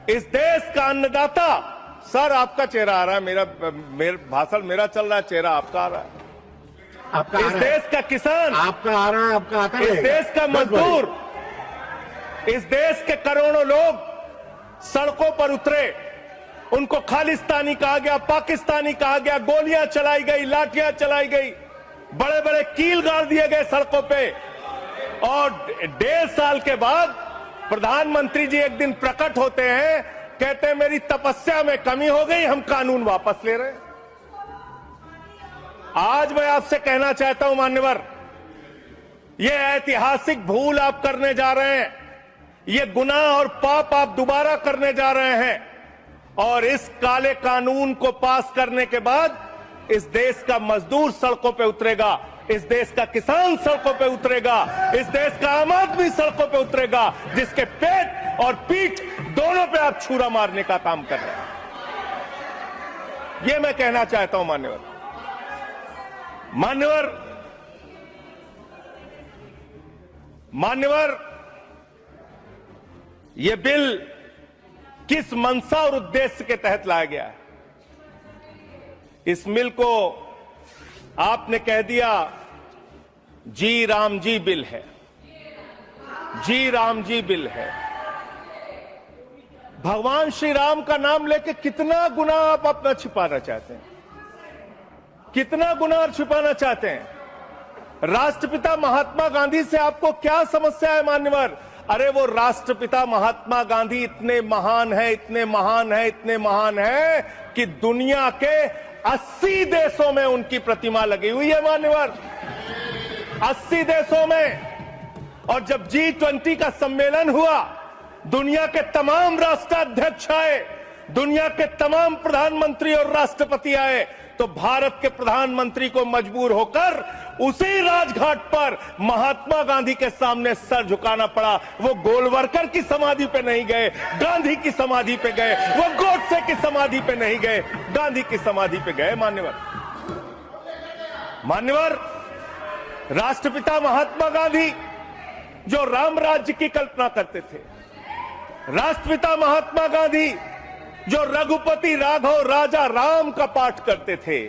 इस देश का अन्नदाता, सर आपका चेहरा आ रहा है, मेरा भाषण मेरा चल रहा है, चेहरा आपका आ रहा है। आपका इस देश का किसान, आपका आ रहा है, आपका आता है। इस देश का मजदूर, इस देश के करोड़ों लोग सड़कों पर उतरे, उनको खालिस्तानी कहा गया, पाकिस्तानी कहा गया, गोलियां चलाई गई, लाठियां चलाई गई, बड़े बड़े कील गाड़ दिए गए सड़कों पे। और 1.5 साल के बाद प्रधानमंत्री जी एक दिन प्रकट होते हैं, कहते हैं मेरी तपस्या में कमी हो गई, हम कानून वापस ले रहे हैं। आज मैं आपसे कहना चाहता हूं मान्यवर, यह ऐतिहासिक भूल आप करने जा रहे हैं, यह गुनाह और पाप आप दोबारा करने जा रहे हैं। और इस काले कानून को पास करने के बाद इस देश का मजदूर सड़कों पे उतरेगा, इस देश का किसान सड़कों पे उतरेगा, इस देश का आम आदमी सड़कों पे उतरेगा, जिसके पेट और पीठ दोनों पे आप छुरा मारने का काम कर रहे हैं। यह मैं कहना चाहता हूं मान्यवर, यह बिल किस मंशा और उद्देश्य के तहत लाया गया है? इस बिल को आपने कह दिया जी राम जी बिल है, जी राम जी बिल है। भगवान श्री राम का नाम लेके कितना गुनाह आप अपना छिपाना चाहते हैं, कितना गुनाह छिपाना चाहते हैं? राष्ट्रपिता महात्मा गांधी से आपको क्या समस्या है मान्यवर? अरे वो राष्ट्रपिता महात्मा गांधी इतने महान है, इतने महान है, इतने महान है कि दुनिया के 80 देशों में उनकी प्रतिमा लगी हुई है मान्यवर, 80 देशों में। और जब G20 का सम्मेलन हुआ, दुनिया के तमाम राष्ट्राध्यक्ष आए, दुनिया के तमाम प्रधानमंत्री और राष्ट्रपति आए, तो भारत के प्रधानमंत्री को मजबूर होकर उसी राजघाट पर महात्मा गांधी के सामने सर झुकाना पड़ा। वो गोलवरकर की समाधि पे नहीं गए, गांधी की समाधि पे गए, वो गोडसे की समाधि पे नहीं गए, गांधी की समाधि पे गए मान्यवर। राष्ट्रपिता महात्मा गांधी जो राम राज्य की कल्पना करते थे, राष्ट्रपिता महात्मा गांधी जो रघुपति राघव राजा राम का पाठ करते थे,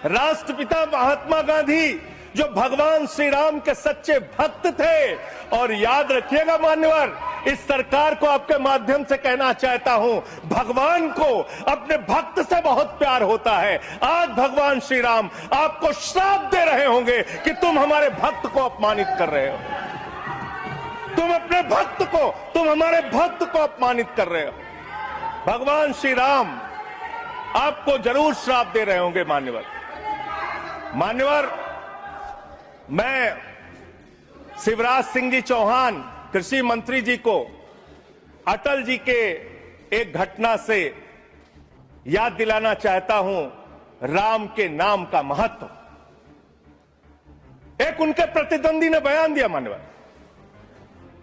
राष्ट्रपिता महात्मा गांधी जो भगवान श्री राम के सच्चे भक्त थे। और याद रखिएगा मान्यवर, इस सरकार को आपके माध्यम से कहना चाहता हूं, भगवान को अपने भक्त से बहुत प्यार होता है। आज भगवान श्री राम आपको श्राप दे रहे होंगे कि तुम हमारे भक्त को अपमानित कर रहे हो, तुम अपने भक्त को, तुम हमारे भक्त को अपमानित कर रहे हो। भगवान श्री राम आपको जरूर श्राप दे रहे होंगे मान्यवर। मैं शिवराज सिंह जी चौहान कृषि मंत्री जी को अटल जी के एक घटना से याद दिलाना चाहता हूं, राम के नाम का महत्व। एक उनके प्रतिद्वंदी ने बयान दिया मान्यवर,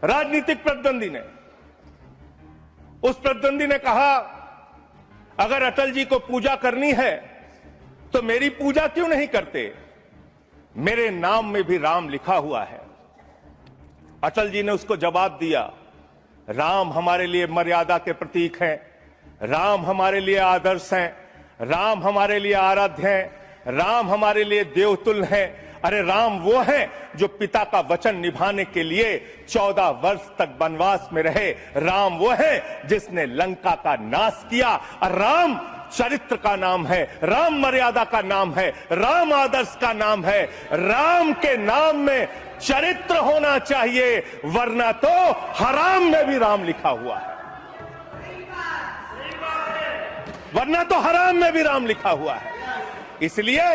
राजनीतिक प्रतिद्वंदी ने। उस प्रतिद्वंदी ने कहा अगर अटल जी को पूजा करनी है तो मेरी पूजा क्यों नहीं करते, मेरे नाम में भी राम लिखा हुआ है। अटल जी ने उसको जवाब दिया, राम हमारे लिए मर्यादा के प्रतीक हैं, राम हमारे लिए आदर्श हैं, राम हमारे लिए आराध्य हैं, राम हमारे लिए देवतुल्य हैं। अरे राम वो हैं जो पिता का वचन निभाने के लिए 14 वर्ष तक वनवास में रहे, राम वो हैं जिसने लंका का नाश किया। और राम चरित्र का नाम है, राम मर्यादा का नाम है, राम आदर्श का नाम है। राम के नाम में चरित्र होना चाहिए, वरना तो हराम में भी राम लिखा हुआ है, वरना तो हराम में भी राम लिखा हुआ है। इसलिए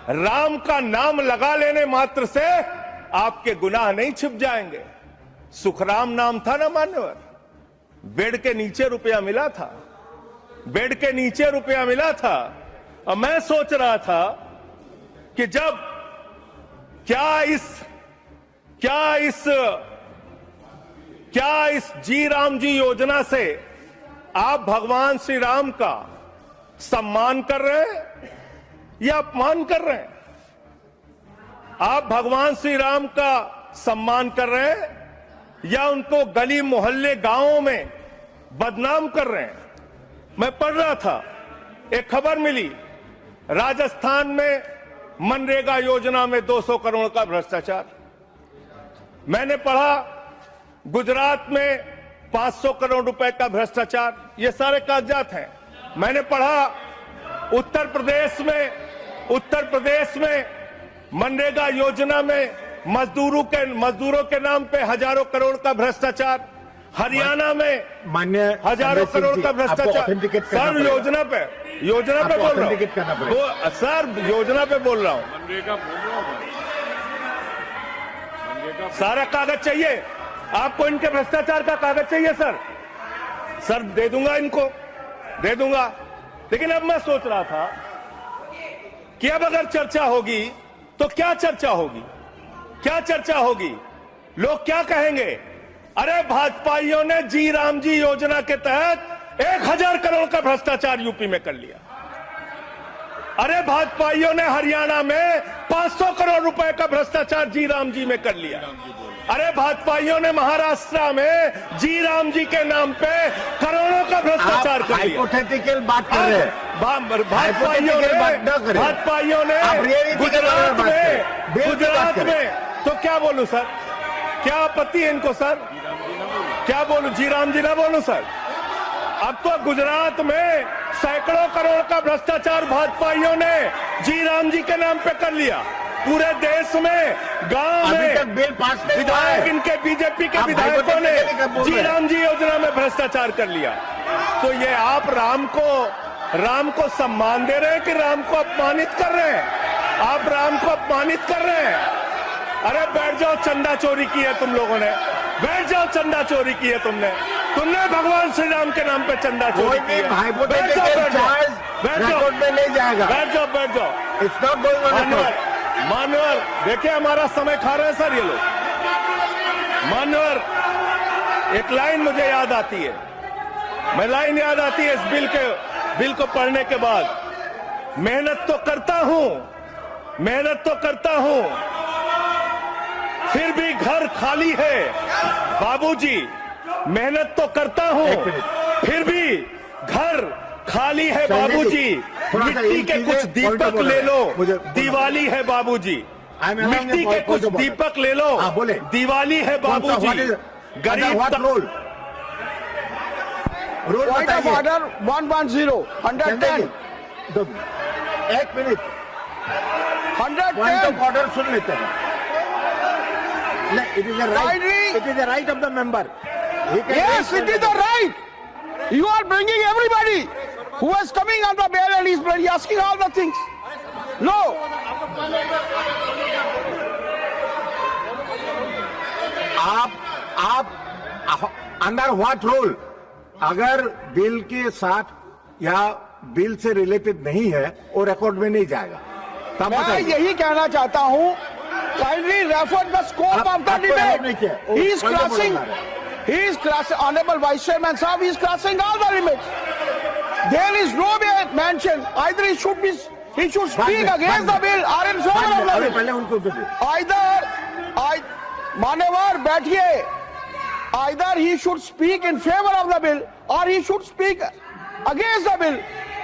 राम का नाम लगा लेने मात्र से आपके गुनाह नहीं छिप जाएंगे। सुखराम नाम था ना मान्यवर, बेड के नीचे रुपया मिला था, बेड के नीचे रुपया मिला था। और मैं सोच रहा था कि जब क्या इस जी राम जी योजना से आप भगवान श्री राम का सम्मान कर रहे हैं या अपमान कर रहे हैं? आप भगवान श्री राम का सम्मान कर रहे हैं या उनको गली मोहल्ले गांवों में बदनाम कर रहे हैं। मैं पढ़ रहा था, एक खबर मिली, राजस्थान में मनरेगा योजना में 200 करोड़ का भ्रष्टाचार। मैंने पढ़ा गुजरात में 500 करोड़ रुपए का भ्रष्टाचार। ये सारे कागजात हैं। मैंने पढ़ा उत्तर प्रदेश में मनरेगा योजना में मजदूरों के नाम पे हजारों करोड़ का भ्रष्टाचार। हरियाणा में मान्य हजारों करोड़ का भ्रष्टाचार। सर योजना पे बोल रहा हूँ सर, योजना पे बोल रहा हूँ। सारा कागज चाहिए आपको, इनके भ्रष्टाचार का कागज चाहिए सर दे दूंगा, इनको दे दूंगा। लेकिन अब मैं सोच रहा था कि अब अगर चर्चा होगी तो क्या चर्चा होगी, लोग क्या कहेंगे? अरे भाजपाइयों ने जी राम जी योजना के तहत 1000 करोड़ का भ्रष्टाचार यूपी में कर लिया। अरे भाजपाइयों ने हरियाणा में 500 करोड़ रुपए का भ्रष्टाचार जी राम जी में कर लिया। अरे भाजपाइयों ने महाराष्ट्र में जी राम जी के नाम पे करोड़ों का भ्रष्टाचार कर लिया। हाइपोथेटिकल बात कर रहे हैं। भाजपाइयों ने गुजरात में तो क्या बोलूं सर, क्या आपत्ति है इनको सर? क्या बोलूं, जी राम जी ना बोलूं सर? अब तो गुजरात में सैकड़ों करोड़ का भ्रष्टाचार भाजपाइयों ने जी राम जी के नाम पे कर लिया। पूरे देश में, गांव में बिल पास नहीं हुआ है। विधायक इनके बीजेपी के विधायकों ने जी राम जी योजना में भ्रष्टाचार कर लिया। तो ये आप राम को सम्मान दे रहे हैं कि राम को अपमानित कर रहे हैं? आप राम को अपमानित कर रहे हैं। अरे बैठ जाओ, चंदा चोरी की है तुम लोगों ने, बैठ जाओ, चंदा चोरी की है तुमने भगवान श्री राम के नाम पे चंदा चोरी की है। बैठ जाओ, नहीं जाएगा। बैठ जाओ। It's not going on. मानवर देखिए, हमारा समय खा रहे हैं सर ये लोग। मानवर, एक लाइन मुझे याद आती है, इस बिल को पढ़ने के बाद। मेहनत तो करता हूं, फिर भी घर खाली है बाबूजी। मेहनत तो करता हूं, फिर भी घर खाली है बाबूजी। मिट्टी के कुछ दीपक ले लो, दिवाली है बाबूजी। मिट्टी के कुछ दीपक ले लो, दिवाली है बाबूजी। गरीब रूल ऑफ ऑर्डर 110 110। एक मिनट, 110 ऑर्डर सुन लेते हैं। It is the right of the member. Yes, it is the right. You are bringing everybody who is coming on the bail and he's asking all the things. No. आप under what rule? अगर bill के साथ या bill से related नहीं है और record में नहीं जाएगा तब मैं यही कहना चाहता हूं, kindly refer the scope of the debate. He is crossing, Honorable Vice Chairman Sahab, he is crossing all the limits. There is no way mention. Either he should speak against the bill or in favor of the bill. पहले उनको मान्यवर बैठिए, either he should speak in favor of the bill or he should speak against the bill.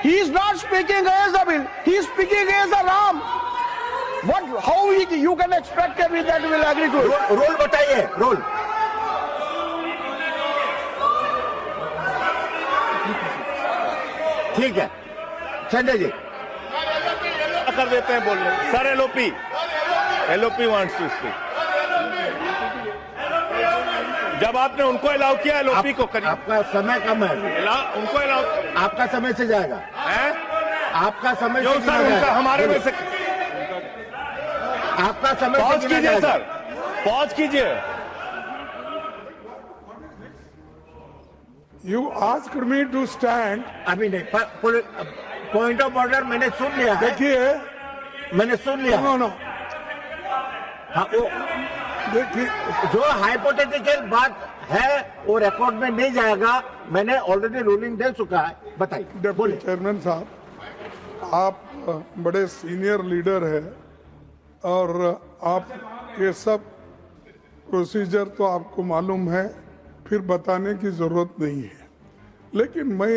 He is not speaking against the bill. He is speaking against the Ram. How you can expect that we will agree to it? Roll बताइए, roll. ठीक है संजय जी, कर देते हैं बोलने। Sir LOP wants to speak. जब आपने उनको अलाउ किया, एलओपी को करिए। आपका समय कम है, उनको अलाउ। आपका समय से जाएगा है? आपका समय क्यों से सर? उनका हमारे में से आपका समय पॉज कीजिए सर, पॉज कीजिए। You asked me to stand. अभी नहीं, पॉइंट ऑफ ऑर्डर मैंने सुन लिया है। देखिए, मैंने सुन लिया। नो हाँ, वो देखिए, जो हाइपोथेटिकल बात है वो रिकॉर्ड में नहीं जाएगा। मैंने ऑलरेडी रूलिंग दे चुका है। बताइए। डिप्टी चेयरमैन साहब, आप बड़े सीनियर लीडर है और आप ये सब प्रोसीजर तो आपको मालूम है, फिर बताने की जरूरत नहीं है। लेकिन मैं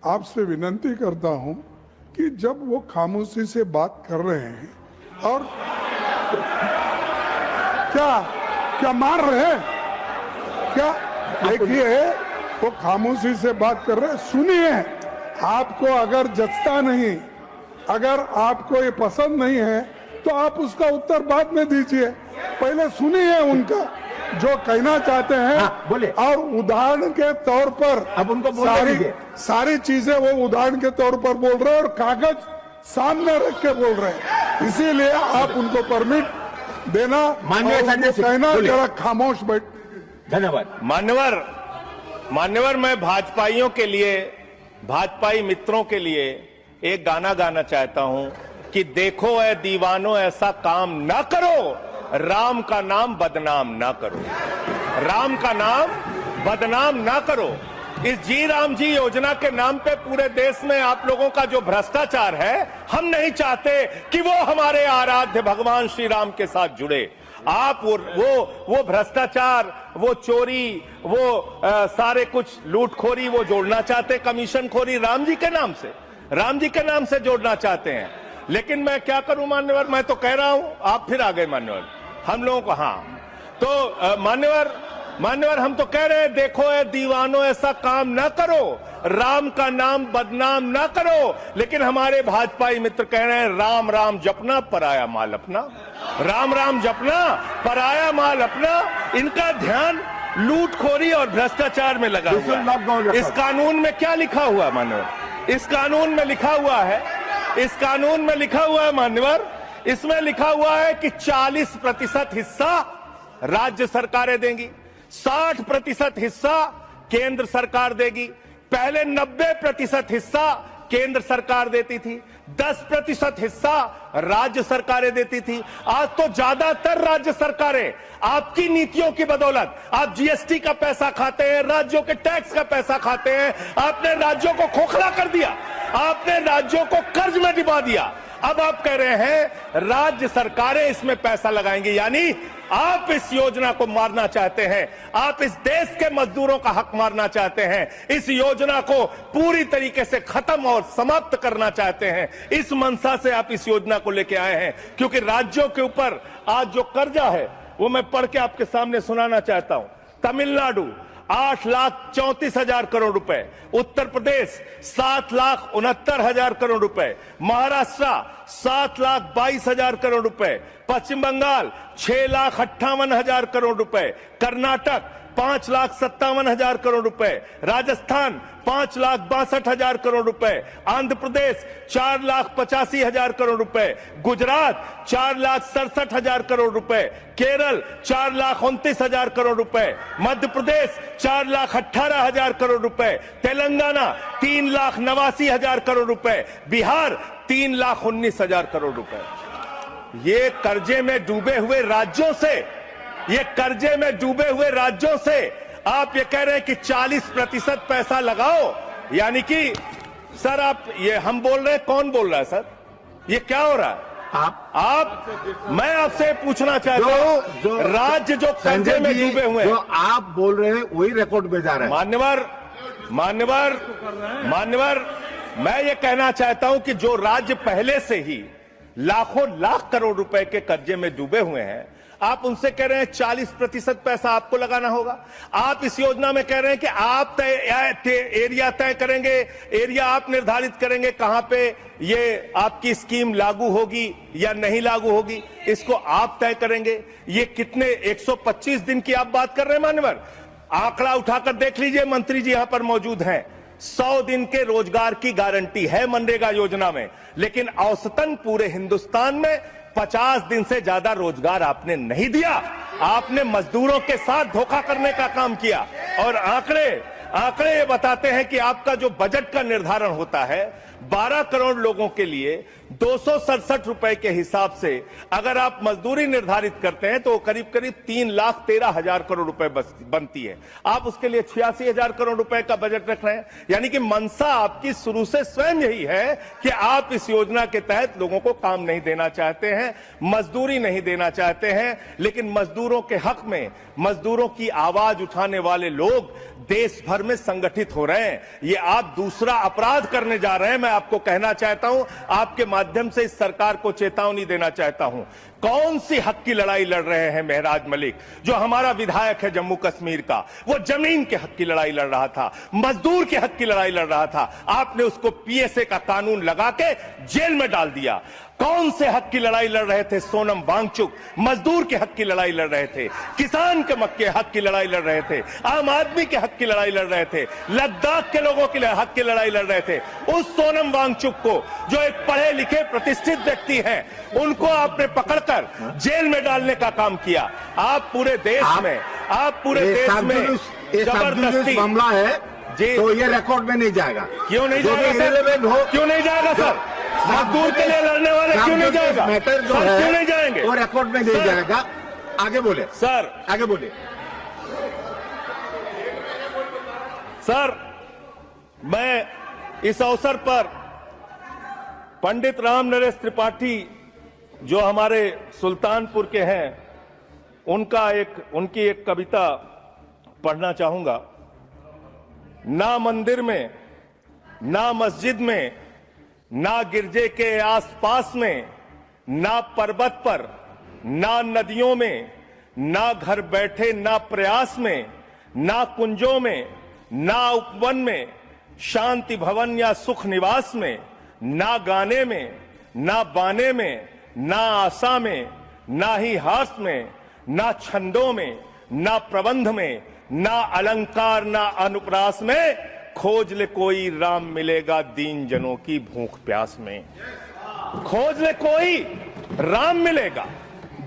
आपसे विनती करता हूं कि जब वो खामोशी से बात कर रहे हैं और क्या मार रहे हैं क्या? देखिए, वो खामोशी से बात कर रहे हैं, सुनिए। आपको अगर जचता नहीं, अगर आपको ये पसंद नहीं है तो आप उसका उत्तर बाद में दीजिए, पहले सुनिए उनका जो कहना चाहते हैं। बोले। और उदाहरण के तौर पर अब उनको बोलने दीजिए। सारी चीजें वो उदाहरण के तौर पर बोल रहे हैं और कागज सामने रख के बोल रहे हैं, इसीलिए आप उनको परमिट देना, माननीय संजय सिंह, कहना बोलिए। जरा खामोश बैठ। धन्यवाद। मान्यवर, मैं भाजपाइयों के लिए, भाजपाई मित्रों के लिए एक गाना गाना चाहता हूं कि देखो ऐ दीवानों ऐसा काम ना करो, राम का नाम बदनाम ना करो, राम का नाम बदनाम ना करो। इस जी राम जी योजना के नाम पे पूरे देश में आप लोगों का जो भ्रष्टाचार है, हम नहीं चाहते कि वो हमारे आराध्य भगवान श्री राम के साथ जुड़े। आप वो भ्रष्टाचार, वो चोरी, वो सारे कुछ लूटखोरी वो जोड़ना चाहते, कमीशन खोरी राम जी के नाम से, राम जी के नाम से जोड़ना चाहते हैं। लेकिन मैं क्या करूं मान्यवर, मैं तो कह रहा हूं, आप फिर आ गए मान्यवर, हम लोगों को। हाँ तो मान्यवर हम तो कह रहे हैं, देखो ऐ दीवानों ऐसा काम ना करो, राम का नाम बदनाम ना करो। लेकिन हमारे भाजपाई मित्र कह रहे हैं राम राम जपना पराया माल अपना, राम राम जपना पराया माल अपना। इनका ध्यान लूटखोरी और भ्रष्टाचार में लगा हुआ है। इस कानून में क्या लिखा हुआ है मान्यवर? इस कानून में लिखा हुआ है, इस कानून में लिखा हुआ है मान्यवर, इसमें लिखा हुआ है कि 40% हिस्सा राज्य सरकारें देंगी, 60% हिस्सा केंद्र सरकार देगी। पहले 90% हिस्सा केंद्र सरकार देती थी, 10% हिस्सा राज्य सरकारें देती थी। आज तो ज्यादातर राज्य सरकारें आपकी नीतियों की बदौलत, आप जीएसटी का पैसा खाते हैं, राज्यों के टैक्स का पैसा खाते हैं, आपने राज्यों को खोखला कर दिया, आपने राज्यों को कर्ज में डुबा दिया। अब आप कह रहे हैं राज्य सरकारें इसमें पैसा लगाएंगी, यानी आप इस योजना को मारना चाहते हैं, आप इस देश के मजदूरों का हक मारना चाहते हैं, इस योजना को पूरी तरीके से खत्म और समाप्त करना चाहते हैं। इस मंशा से आप इस योजना को लेके आए हैं, क्योंकि राज्यों के ऊपर आज जो कर्जा है वो मैं पढ़ के आपके सामने सुनाना चाहता हूं। तमिलनाडु 8,34,000 करोड़ रुपए, उत्तर प्रदेश 7,69,000 करोड़ रुपए, महाराष्ट्र 7,22,000 करोड़ रुपए, पश्चिम बंगाल 6,58,000 करोड़ रुपए, कर्नाटक 5,57,000 करोड़ रुपए, राजस्थान 5,62,000 करोड़ रुपए, आंध्र प्रदेश 4,85,000 करोड़ रुपए, गुजरात 4,67,000 करोड़ रुपए, केरल 4,29,000 करोड़ रुपए, मध्य प्रदेश 4,18,000 करोड़ रुपए, तेलंगाना 3,89,000 करोड़ रुपए, बिहार 3,19,000 करोड़ रुपए। ये कर्जे में डूबे हुए राज्यों से, ये कर्जे में डूबे हुए राज्यों से आप ये कह रहे हैं कि 40% पैसा लगाओ, यानी कि सर आप ये हम बोल रहे हैं, कौन बोल रहा है सर? ये क्या हो रहा है? मैं आपसे पूछना चाहता हूं, राज्य जो कर्जे में डूबे हुए हैं, जो आप बोल रहे हैं वही रिकॉर्ड में जा रहा है। मान्यवर मैं ये कहना चाहता हूं कि जो राज्य पहले से ही लाखों लाख करोड़ रुपए के कर्जे में डूबे हुए हैं, आप उनसे कह रहे हैं 40% पैसा आपको लगाना होगा। आप इस योजना में कह रहे हैं कि आप एरिया तय करेंगे, एरिया आप निर्धारित करेंगे कहां पे ये आपकी स्कीम लागू होगी या नहीं लागू होगी, इसको आप तय करेंगे। ये कितने 125 दिन की आप बात कर रहे हैं मान्यवर? आंकड़ा उठाकर देख लीजिए, मंत्री जी यहां पर मौजूद हैं। 100 दिन के रोजगार की गारंटी है मनरेगा योजना में, लेकिन औसतन पूरे हिंदुस्तान में 50 दिन से ज्यादा रोजगार आपने नहीं दिया। आपने मजदूरों के साथ धोखा करने का काम किया। और आंकड़े ये बताते हैं कि आपका जो बजट का निर्धारण होता है 12 करोड़ लोगों के लिए 267 रुपए के हिसाब से अगर आप मजदूरी निर्धारित करते हैं तो करीब करीब 3,13,000 करोड़ रुपए बनती है। आप उसके लिए 86,000 करोड़ रुपए का बजट रख रहे हैं। यानी कि मंशा आपकी शुरू से स्वयं यही है कि आप इस योजना के तहत लोगों को काम नहीं देना चाहते हैं, मजदूरी नहीं देना चाहते हैं। लेकिन मजदूरों के हक में, मजदूरों की आवाज उठाने वाले लोग देश भर में संगठित हो रहे हैं। ये आप दूसरा अपराध करने जा रहे हैं। मैं आपको कहना चाहता हूं, आपके माध्यम से इस सरकार को चेतावनी देना चाहता हूं। कौन सी हक की लड़ाई लड़ रहे हैं मेहराज मलिक? जो हमारा विधायक है जम्मू कश्मीर का, वो जमीन के हक की लड़ाई लड़ रहा था, मजदूर के हक की लड़ाई लड़ रहा था। आपने उसको पीएसए का कानून लगा के जेल में डाल दिया। कौन से हक की लड़ाई लड़ रहे थे? सोनम वांगचुक मजदूर के हक की लड़ाई लड़ रहे थे, किसान के हक की लड़ाई लड़ रहे थे, आम आदमी के हक की लड़ाई लड़ रहे थे, लद्दाख के लोगों के हक की लड़ाई लड़ रहे थे। उस सोनम वांगचुक को, जो एक पढ़े लिखे प्रतिष्ठित व्यक्ति हैं, उनको आपने पकड़कर जेल में डालने का काम किया। आप पूरे देश में जबरदस्ती मामला है जी, तो ये रिकॉर्ड में नहीं जाएगा। क्यों नहीं जाएगा सर? क्यों नहीं जाएगा सर? मजदूर के लिए लड़ने वाले क्यों नहीं जाएगा? मैटर जो है क्यों नहीं जाएंगे? वो रिकॉर्ड में नहीं जाएगा। आगे बोले सर, आगे बोले सर। मैं इस अवसर पर पंडित राम नरेश त्रिपाठी, जो हमारे सुल्तानपुर के हैं, उनकी एक कविता पढ़ना चाहूंगा। ना मंदिर में, ना मस्जिद में, ना गिरजे के आसपास में, ना पर्वत पर, ना नदियों में, ना घर बैठे, ना प्रयास में, ना कुंजों में, ना उपवन में, शांति भवन या सुख निवास में, ना गाने में, ना बाने में, ना आशा में, ना ही हास में, ना छंदों में, ना प्रबंध में, ना अलंकार, ना अनुप्रास में, खोज ले कोई राम मिलेगा दीन जनों की भूख प्यास में। खोज ले कोई राम मिलेगा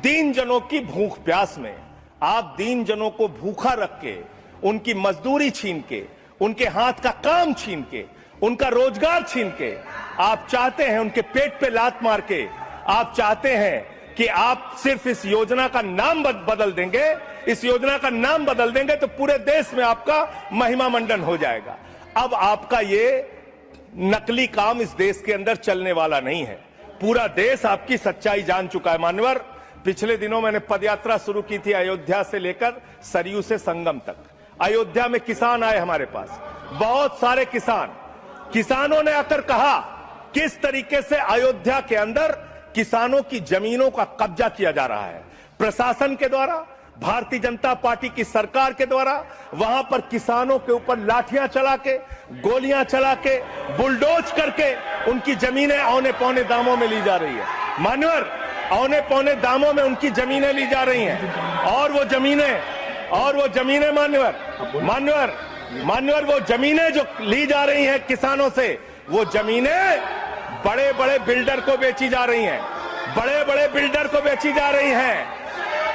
दीन जनों की भूख प्यास में। आप दीन जनों को भूखा रख के, उनकी मजदूरी छीन के, उनके हाथ का काम छीन के, उनका रोजगार छीन के, आप चाहते हैं उनके पेट पे लात मार के, आप चाहते हैं कि आप सिर्फ इस योजना का नाम बदल देंगे, इस योजना का नाम बदल देंगे तो पूरे देश में आपका महिमा मंडन हो जाएगा। अब आपका ये नकली काम इस देश के अंदर चलने वाला नहीं है। पूरा देश आपकी सच्चाई जान चुका है। मान्यवर, पिछले दिनों मैंने पदयात्रा शुरू की थी अयोध्या से लेकर सरयू से संगम तक। अयोध्या में किसान आए हमारे पास, बहुत सारे किसानों ने आकर कहा किस तरीके से अयोध्या के अंदर किसानों की जमीनों का कब्जा किया जा रहा है प्रशासन के द्वारा, भारतीय जनता पार्टी की सरकार के द्वारा। वहां पर किसानों के ऊपर लाठियां चला के, गोलियां चला के, बुलडोज करके उनकी जमीनें औने पौने दामों में ली जा रही है। मान्यवर, औने पौने दामों में उनकी जमीनें ली जा रही हैं। और वो जमीनें मान्यवर वो जमीनें जो ली जा रही हैं किसानों से, वो जमीनें बड़े बड़े बिल्डर को बेची जा रही हैं, बड़े बड़े बिल्डर को बेची जा रही हैं।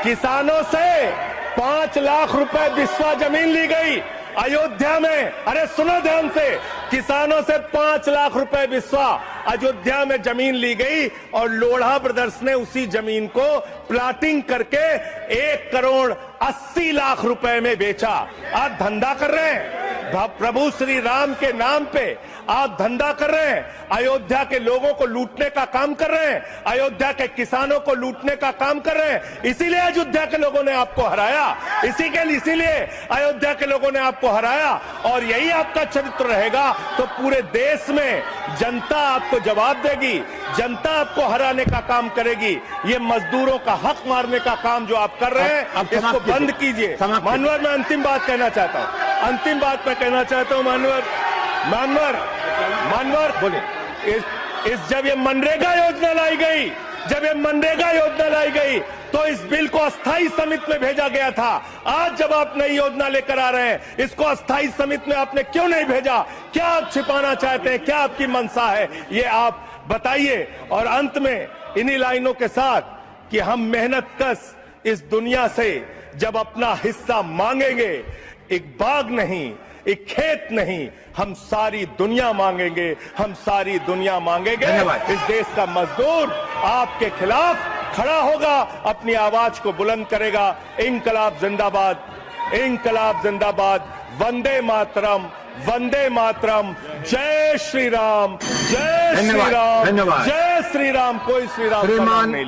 किसानों से 5 लाख रुपए बिस्वा जमीन ली गई अयोध्या में। अरे सुनो ध्यान से, किसानों से 5 लाख रुपए बिस्वा अयोध्या में जमीन ली गई और लोढ़ा ब्रदर्स ने उसी जमीन को प्लाटिंग करके 1,80,00,000 रुपए में बेचा। आप धंधा कर रहे हैं प्रभु श्री राम के नाम पे, आप धंधा कर रहे हैं, अयोध्या के लोगों को लूटने का काम कर रहे हैं, अयोध्या के किसानों को लूटने का काम कर रहे हैं। इसीलिए अयोध्या के लोगों ने आपको हराया, इसीलिए अयोध्या के लोगों ने आपको हराया। और यही आपका चरित्र रहेगा तो पूरे देश में जनता आपको जवाब देगी, जनता आपको हराने का काम करेगी। ये मजदूरों का हक मारने का काम जो आप कर रहे हैं, इसको बंद कीजिए। मानवर, मैं अंतिम बात कहना चाहता हूं, मानवर बोले, जब ये मनरेगा योजना लाई गई, तो इस बिल को अस्थायी समिति में भेजा गया था। आज जब आप नई योजना लेकर आ रहे हैं, इसको अस्थायी समिति में आपने क्यों नहीं भेजा? क्या आप छिपाना चाहते हैं? क्या आपकी मंशा है? ये आप बताइए। और अंत में इन्हीं लाइनों के साथ कि हम मेहनत कश इस दुनिया से जब अपना हिस्सा मांगेंगे, एक बाग नहीं, एक खेत नहीं, हम सारी दुनिया मांगेंगे, हम सारी दुनिया मांगेंगे। धन्यवाद। इस देश का मजदूर आपके खिलाफ खड़ा होगा, अपनी आवाज को बुलंद करेगा। इंकलाब जिंदाबाद, इंकलाब जिंदाबाद, वंदे मातरम, वंदे मातरम, जय श्री राम, जय श्री धन्यवाद, राम, धन्यवाद। जय श्री राम। कोई श्री राम का नाम श्रीमान नहीं